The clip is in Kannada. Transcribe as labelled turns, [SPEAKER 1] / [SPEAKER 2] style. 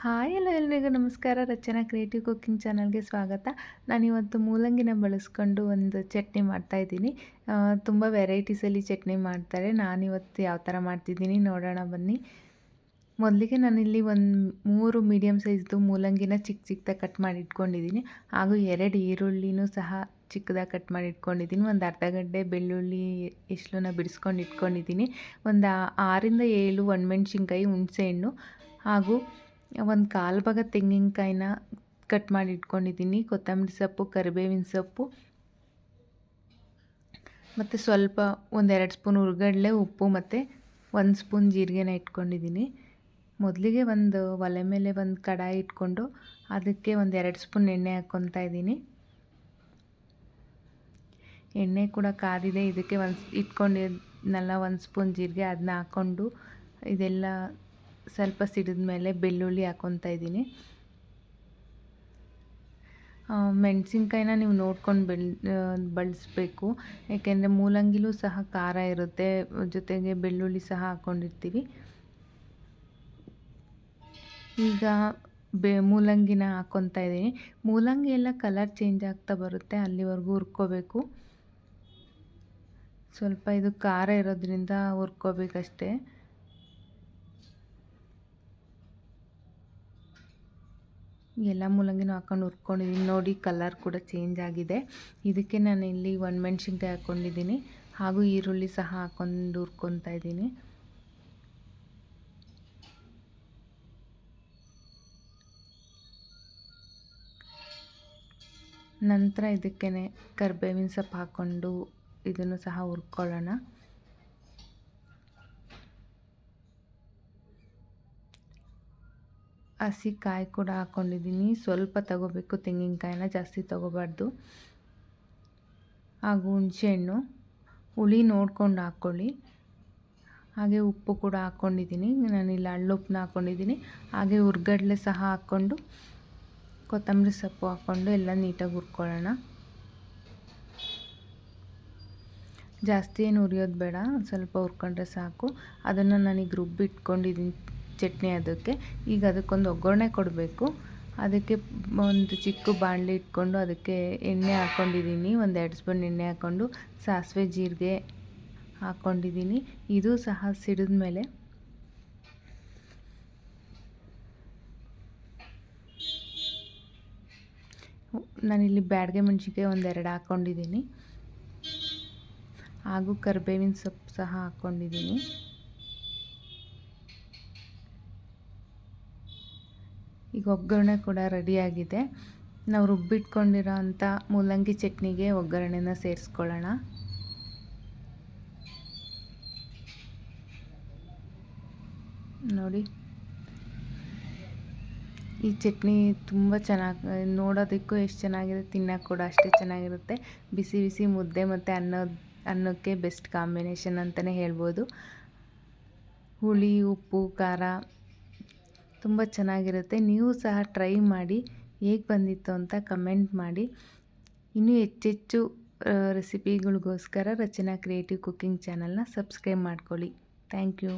[SPEAKER 1] ಹಾಯ್ ಎಲ್ಲ ಎಲ್ರಿಗೂ ನಮಸ್ಕಾರ. ರಚನಾ ಕ್ರಿಯೇಟಿವ್ ಕುಕ್ಕಿಂಗ್ ಚಾನಲ್ಗೆ ಸ್ವಾಗತ. ನಾನಿವತ್ತು ಮೂಲಂಗಿನ ಬಳಸ್ಕೊಂಡು ಒಂದು ಚಟ್ನಿ ಮಾಡ್ತಾಯಿದ್ದೀನಿ. ತುಂಬ ವೆರೈಟೀಸಲ್ಲಿ ಚಟ್ನಿ ಮಾಡ್ತಾರೆ. ನಾನಿವತ್ತು ಯಾವ ಥರ ಮಾಡ್ತಿದ್ದೀನಿ ನೋಡೋಣ ಬನ್ನಿ. ಮೊದಲಿಗೆ ನಾನಿಲ್ಲಿ ಒಂದು 3 ಮೀಡಿಯಮ್ ಸೈಜ್ದು ಮೂಲಂಗಿನ ಚಿಕ್ಕ ಚಿಕ್ಕದಾಗಿ ಕಟ್ ಮಾಡಿ ಇಟ್ಕೊಂಡಿದ್ದೀನಿ. ಹಾಗೂ 2 ಈರುಳ್ಳಿನೂ ಸಹ ಚಿಕ್ಕದಾಗಿ ಕಟ್ ಮಾಡಿ ಇಟ್ಕೊಂಡಿದ್ದೀನಿ. ಒಂದು ಅರ್ಧ ಗಡ್ಡೆ ಬೆಳ್ಳುಳ್ಳಿ ಎಸ್ಳನ್ನ ಬಿಡಿಸ್ಕೊಂಡು ಇಟ್ಕೊಂಡಿದ್ದೀನಿ. ಒಂದು 6ರಿಂದ 7 ಒಣಮೆಣ್ಸಿನ್ಕಾಯಿ, ಹುಣಸೆಹಣ್ಣು ಹಾಗೂ ಒಂದು 1/4 ಭಾಗ ತೆಂಗಿನಕಾಯಿನ ಕಟ್ ಮಾಡಿ ಇಟ್ಕೊಂಡಿದ್ದೀನಿ. ಕೊತ್ತಂಬರಿ ಸೊಪ್ಪು, ಕರಿಬೇವಿನ ಸೊಪ್ಪು ಮತ್ತು ಸ್ವಲ್ಪ 1-2 ಸ್ಪೂನ್ ಹುರ್ಗಡ್ಲೆ, ಉಪ್ಪು ಮತ್ತು 1 ಸ್ಪೂನ್ ಜೀರಿಗೆನ ಇಟ್ಕೊಂಡಿದ್ದೀನಿ. ಮೊದಲಿಗೆ ಒಂದು ಒಲೆ ಮೇಲೆ ಒಂದು ಕಡಾಯಿ ಇಟ್ಕೊಂಡು ಅದಕ್ಕೆ 1-2 ಸ್ಪೂನ್ ಎಣ್ಣೆ ಹಾಕ್ಕೊತಾ ಇದ್ದೀನಿ. ಎಣ್ಣೆ ಕೂಡ ಕಾದಿದೆ. ಇದಕ್ಕೆ ಇಟ್ಕೊಂಡಿದ್ನಲ್ಲ 1 ಸ್ಪೂನ್ ಜೀರಿಗೆ, ಅದನ್ನ ಹಾಕ್ಕೊಂಡು ಇದೆಲ್ಲ ಸ್ವಲ್ಪ ಸಿಡಿದ ಮೇಲೆ ಬೆಳ್ಳುಳ್ಳಿ ಹಾಕ್ಕೊತಾ ಇದ್ದೀನಿ. ಮೆಣಸಿನ್ಕಾಯಿನ ನೀವು ನೋಡ್ಕೊಂಡು ಬಳಸಬೇಕು, ಏಕೆಂದರೆ ಮೂಲಂಗಿಲೂ ಸಹ ಖಾರ ಇರುತ್ತೆ, ಜೊತೆಗೆ ಬೆಳ್ಳುಳ್ಳಿ ಸಹ ಹಾಕ್ಕೊಂಡಿರ್ತೀವಿ. ಈಗ ಮೂಲಂಗಿನ ಹಾಕ್ಕೊತಾ ಇದ್ದೀನಿ. ಮೂಲಂಗಿ ಎಲ್ಲ ಕಲರ್ ಚೇಂಜ್ ಆಗ್ತಾ ಬರುತ್ತೆ, ಅಲ್ಲಿವರೆಗೂ ಹುರ್ಕೋಬೇಕು. ಸ್ವಲ್ಪ ಇದು ಖಾರ ಇರೋದ್ರಿಂದ ಹುರ್ಕೋಬೇಕಷ್ಟೇ. ಎಲ್ಲ ಮೂಲಂಗಿನೂ ಹಾಕ್ಕೊಂಡು ಹುರ್ಕೊಂಡಿದ್ದೀನಿ. ನೋಡಿ ಕಲರ್ ಕೂಡ ಚೇಂಜ್ ಆಗಿದೆ. ಇದಕ್ಕೆ ನಾನು ಇಲ್ಲಿ ಒಣಮೆಣ್ಸಿನ್ಕಾಯಿ ಹಾಕ್ಕೊಂಡಿದ್ದೀನಿ ಹಾಗೂ ಈರುಳ್ಳಿ ಸಹ ಹಾಕ್ಕೊಂಡು ಹುರ್ಕೊತಾ ಇದ್ದೀನಿ. ನಂತರ ಇದಕ್ಕೆ ಕರಿಬೇವಿನ ಸೊಪ್ಪು ಹಾಕ್ಕೊಂಡು ಇದನ್ನು ಸಹ ಹುರ್ಕೊಳ್ಳೋಣ. ಹಸಿ ಕಾಯಿ ಕೂಡ ಹಾಕ್ಕೊಂಡಿದ್ದೀನಿ. ಸ್ವಲ್ಪ ತಗೋಬೇಕು ತೆಂಗಿನಕಾಯಿನ, ಜಾಸ್ತಿ ತಗೋಬಾರ್ದು. ಹಾಗೂ ಹುಣಸೆಹಣ್ಣು, ಹುಳಿ ನೋಡ್ಕೊಂಡು ಹಾಕ್ಕೊಳ್ಳಿ. ಹಾಗೆ ಉಪ್ಪು ಕೂಡ ಹಾಕ್ಕೊಂಡಿದ್ದೀನಿ. ನಾನಿಲ್ಲಿ ಹಳ್ಳುಪ್ಪನ್ನ ಹಾಕ್ಕೊಂಡಿದ್ದೀನಿ. ಹಾಗೆ ಹುರ್ಗಡ್ಲೆ ಸಹ ಹಾಕ್ಕೊಂಡು ಕೊತ್ತಂಬರಿ ಸೊಪ್ಪು ಹಾಕ್ಕೊಂಡು ಎಲ್ಲ ನೀಟಾಗಿ ಹುರ್ಕೊಳ್ಳೋಣ. ಜಾಸ್ತಿ ಏನು ಹುರಿಯೋದು ಬೇಡ, ಸ್ವಲ್ಪ ಹುರ್ಕೊಂಡ್ರೆ ಸಾಕು. ಅದನ್ನು ನಾನೀಗ ರುಬ್ಬಿಟ್ಕೊಂಡಿದ್ದೀನಿ ಚಟ್ನಿ. ಈಗ ಅದಕ್ಕೊಂದು ಒಗ್ಗರಣೆ ಕೊಡಬೇಕು. ಅದಕ್ಕೆ ಒಂದು ಚಿಕ್ಕ ಬಾಣಲೆ ಇಟ್ಕೊಂಡು ಅದಕ್ಕೆ ಎಣ್ಣೆ ಹಾಕ್ಕೊಂಡಿದ್ದೀನಿ. 1-2 ಸ್ಪೂನ್ ಎಣ್ಣೆ ಹಾಕ್ಕೊಂಡು ಸಾಸಿವೆ ಜೀರಿಗೆ ಹಾಕ್ಕೊಂಡಿದ್ದೀನಿ. ಇದು ಸಹ ಸಿಡಿದ ಮೇಲೆ ನಾನಿಲ್ಲಿ ಬ್ಯಾಡಗೆ ಮೆಣಸಿನ್ಕಾಯಿ 1-2 ಹಾಕ್ಕೊಂಡಿದ್ದೀನಿ. ಹಾಗೂ ಕರಿಬೇವಿನ ಸೊಪ್ಪು ಸಹ ಹಾಕ್ಕೊಂಡಿದ್ದೀನಿ. ಈಗ ಒಗ್ಗರಣೆ ಕೂಡ ರೆಡಿಯಾಗಿದೆ. ನಾವು ರುಬ್ಬಿಟ್ಕೊಂಡಿರೋ ಅಂಥ ಮೂಲಂಗಿ ಚಟ್ನಿಗೆ ಒಗ್ಗರಣೆನ ಸೇರಿಸ್ಕೊಳ್ಳೋಣ. ನೋಡಿ, ಈ ಚಟ್ನಿ ತುಂಬ ಚೆನ್ನಾಗಿ, ನೋಡೋದಕ್ಕೂ ಎಷ್ಟು ಚೆನ್ನಾಗಿದೆ, ತಿನ್ನೋಕೆ ಕೂಡ ಅಷ್ಟೇ ಚೆನ್ನಾಗಿರುತ್ತೆ. ಬಿಸಿ ಬಿಸಿ ಮುದ್ದೆ ಮತ್ತು ಅನ್ನಕ್ಕೆ ಬೆಸ್ಟ್ ಕಾಂಬಿನೇಷನ್ ಅಂತಲೇ ಹೇಳ್ಬೋದು. ಹುಳಿ, ಉಪ್ಪು, ಖಾರ ತುಂಬ ಚೆನ್ನಾಗಿರುತ್ತೆ. ನೀವು ಸಹ ಟ್ರೈ ಮಾಡಿ, ಹೇಗೆ ಬಂದಿತ್ತು ಅಂತ ಕಮೆಂಟ್ ಮಾಡಿ. ಇನ್ನೂ ಹೆಚ್ಚೆಚ್ಚು ರೆಸಿಪಿಗಳಿಗೋಸ್ಕರ ರಚನಾ ಕ್ರಿಯೇಟಿವ್ ಕುಕ್ಕಿಂಗ್ ಚಾನಲ್ನ ಸಬ್ಸ್ಕ್ರೈಬ್ ಮಾಡ್ಕೊಳ್ಳಿ. Thank you.